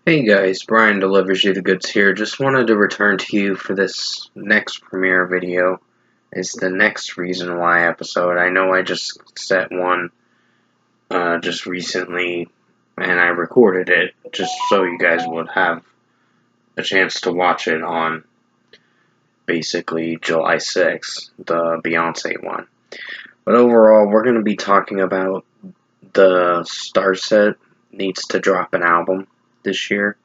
Hey guys, Brian delivers you the goods here. Just wanted to return to you for this next premiere video. Is the next reason why episode. I know I just set one just recently and I recorded it just so you guys would have a chance to watch it on basically July 6th, the Beyonce one. But overall, we're going to be talking about the Starset needs to drop an album this year.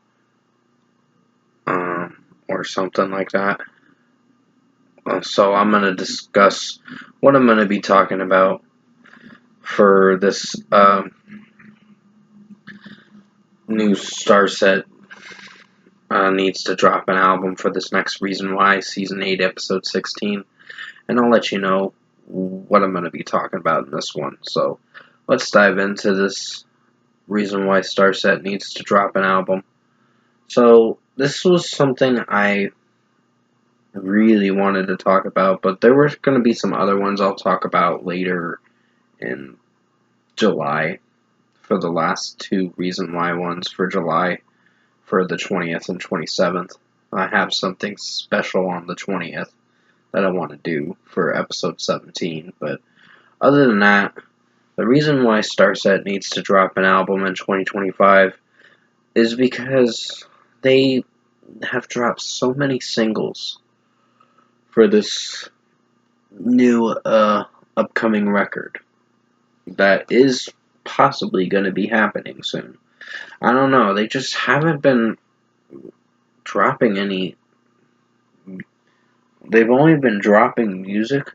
Or something like that. So I'm going to discuss what I'm going to be talking about for this new Starset needs to drop an album for this next Reason Why, Season 8, Episode 16. And I'll let you know what I'm going to be talking about in this one. So let's dive into this Reason Why Starset needs to drop an album. So this was something I really wanted to talk about, but there were going to be some other ones I'll talk about later in July for the last two Reason Why ones for July for the 20th and 27th. I have something special on the 20th that I want to do for episode 17, but other than that, the reason why Starset needs to drop an album in 2025 is because they have dropped so many singles for this new upcoming record that is possibly going to be happening soon. I don't know, they just haven't been dropping any. They've only been dropping music,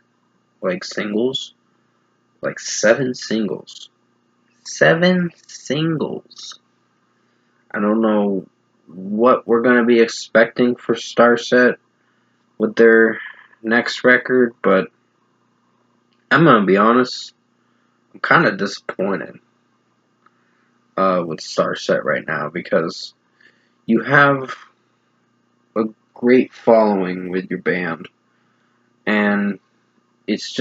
like singles, like 7 singles. 7 singles. I don't know what we're going to be expecting for Starset with their next record, but I'm going to be honest, I'm kind of disappointed with Starset right now because you have a great following with your band, and it's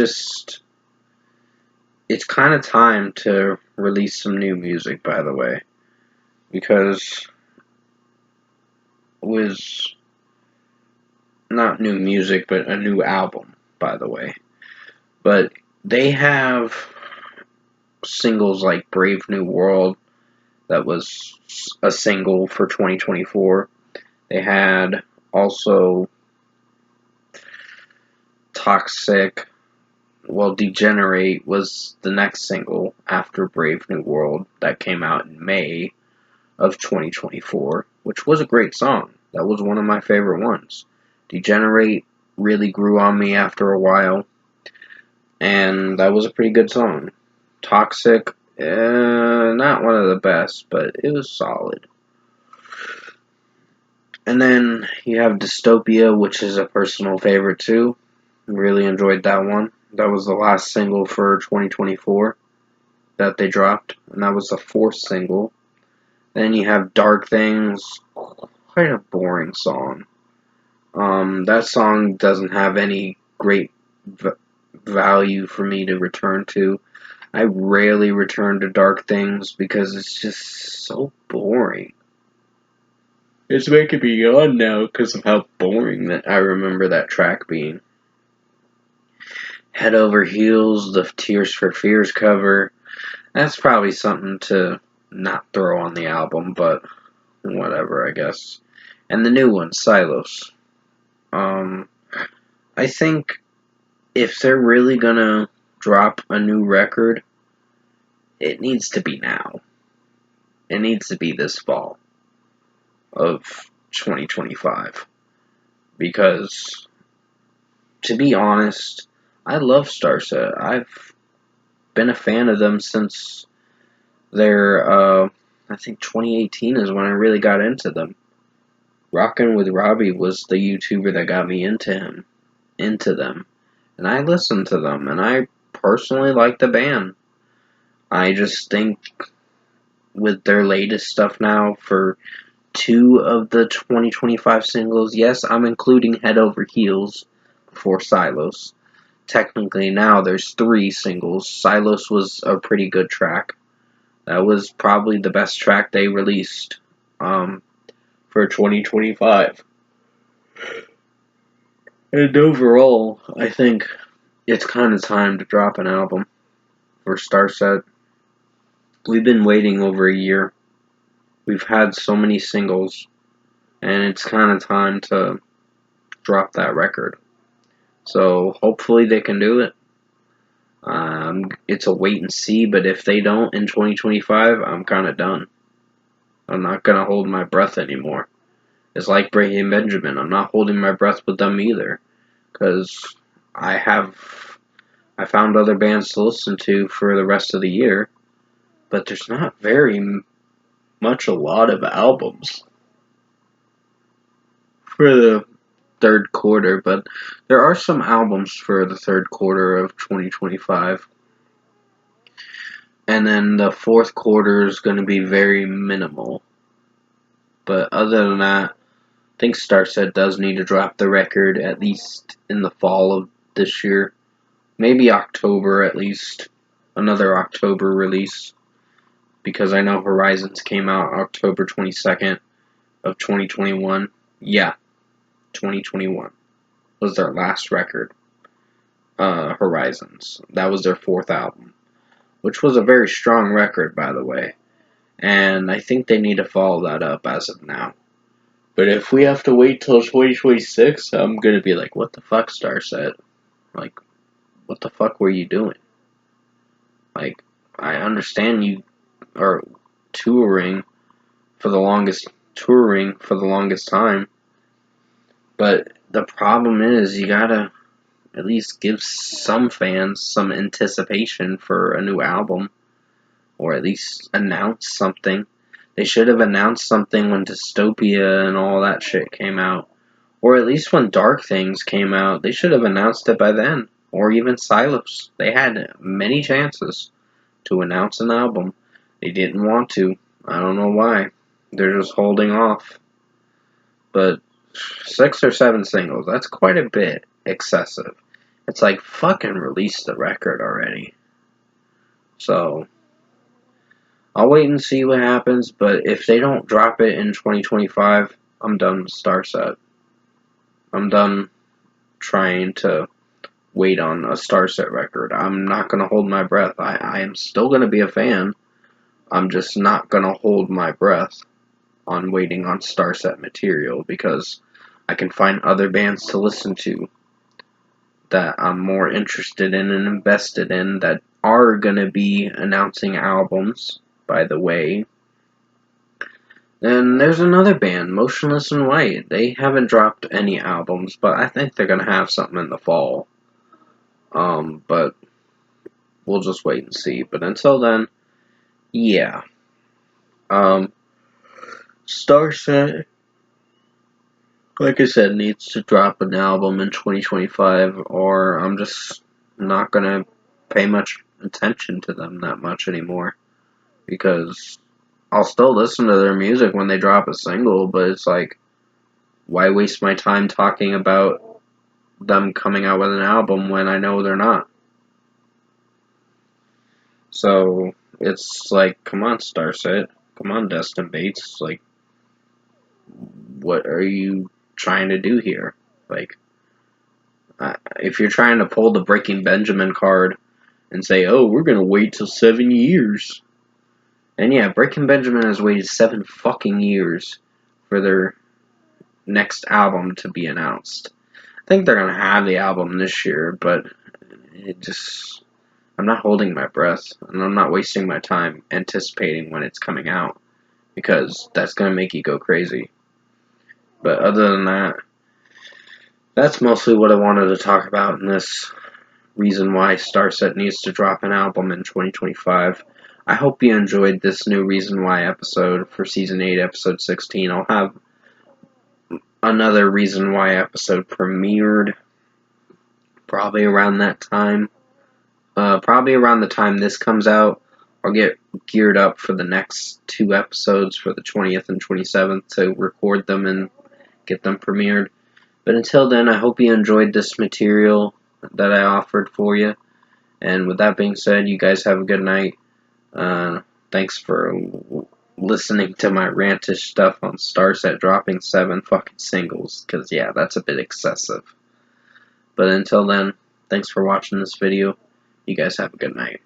kind of time to release some new music, by the way, because it was not new music, but a new album, by the way. But they have singles like Brave New World, that was a single for 2024. They had also Toxic. Well, Degenerate was the next single after Brave New World that came out in May of 2024, which was a great song. That was one of my favorite ones. Degenerate really grew on me after a while, and that was a pretty good song. Toxic, not one of the best, but it was solid. And then you have Dystopia, which is a personal favorite too. Really enjoyed that one. That was the last single for 2024 that they dropped, and that was the fourth single. Then you have Dark Things, quite a boring song. That song doesn't have any great value for me to return to. I rarely return to Dark Things because it's just so boring. It's making me yawn now because of how boring that I remember that track being. Head Over Heels, the Tears for Fears cover. That's probably something to not throw on the album, but whatever, I guess. And the new one, Silos. I think if they're really gonna drop a new record, it needs to be now. It needs to be this fall of 2025. Because, to be honest, I love Starset. I've been a fan of them since their, I think 2018 is when I really got into them. Rockin' with Robbie was the YouTuber that got me into them. And I listened to them, and I personally like the band. I just think with their latest stuff now for 2 of the 2025 singles, yes, I'm including Head Over Heels for Silos. Technically now there's 3 singles. Silos was a pretty good track. That was probably the best track they released. for 2025. And overall, I think it's kind of time to drop an album for Starset. We've been waiting over a year. We've had so many singles, and it's kind of time to drop that record. So hopefully they can do it. It's a wait and see, but if they don't in 2025, I'm kind of done. I'm not gonna hold my breath anymore. It's like Breaking Benjamin. I'm not holding my breath with them either, because I found other bands to listen to for the rest of the year, but there's not very much a lot of albums for the third quarter, but there are some albums for the third quarter of 2025. And then the fourth quarter is going to be very minimal. But other than that, I think Starset does need to drop the record at least in the fall of this year. Maybe October at least. Another October release. Because I know Horizons came out October 22nd of 2021. Yeah, 2021 was their last record. Horizons. That was their fourth album. Which was a very strong record, by the way. And I think they need to follow that up as of now. But if we have to wait till 2026, I'm gonna be like, what the fuck, Starset? Like, what the fuck were you doing? Like, I understand you are touring for the longest time, but the problem is you gotta at least give some fans some anticipation for a new album, or at least announce something. They should have announced something when Dystopia and all that shit came out. Or at least when Dark Things came out, they should have announced it by then. Or even Silos. They had many chances to announce an album. They didn't want to. I don't know why. They're just holding off. But 6 or 7 singles, that's quite a bit excessive. It's like, fucking release the record already. So, I'll wait and see what happens, but if they don't drop it in 2025, I'm done with Starset. I'm done trying to wait on a Starset record. I'm not going to hold my breath. I am still going to be a fan. I'm just not going to hold my breath on waiting on Starset material, because I can find other bands to listen to that I'm more interested in and invested in that are going to be announcing albums, by the way. And there's another band, Motionless in White. They haven't dropped any albums, but I think they're going to have something in the fall. But we'll just wait and see. But until then, yeah. Starset, like I said, needs to drop an album in 2025, or I'm just not going to pay much attention to them that much anymore. Because I'll still listen to their music when they drop a single, but it's like, why waste my time talking about them coming out with an album when I know they're not? So, it's like, come on, Starset. Come on, Destin Bates. Like, what are you trying to do here? Like, if you're trying to pull the Breaking Benjamin card and say, oh, we're gonna wait till 7 years. And yeah, Breaking Benjamin has waited 7 fucking years for their next album to be announced. I think they're gonna have the album this year, but I'm not holding my breath, and I'm not wasting my time anticipating when it's coming out, because that's gonna make you go crazy. But other than that, that's mostly what I wanted to talk about in this reason why Starset needs to drop an album in 2025. I hope you enjoyed this new Reason Why episode for Season 8, Episode 16. I'll have another Reason Why episode premiered probably around that time. Probably around the time this comes out. I'll get geared up for the next 2 episodes for the 20th and 27th to record them and get them premiered. But until then, I hope you enjoyed this material that I offered for you. And with that being said, you guys have a good night. Thanks for listening to my rantish stuff on Starset dropping 7 fucking singles, because yeah, that's a bit excessive. But until then, thanks for watching this video. You guys have a good night.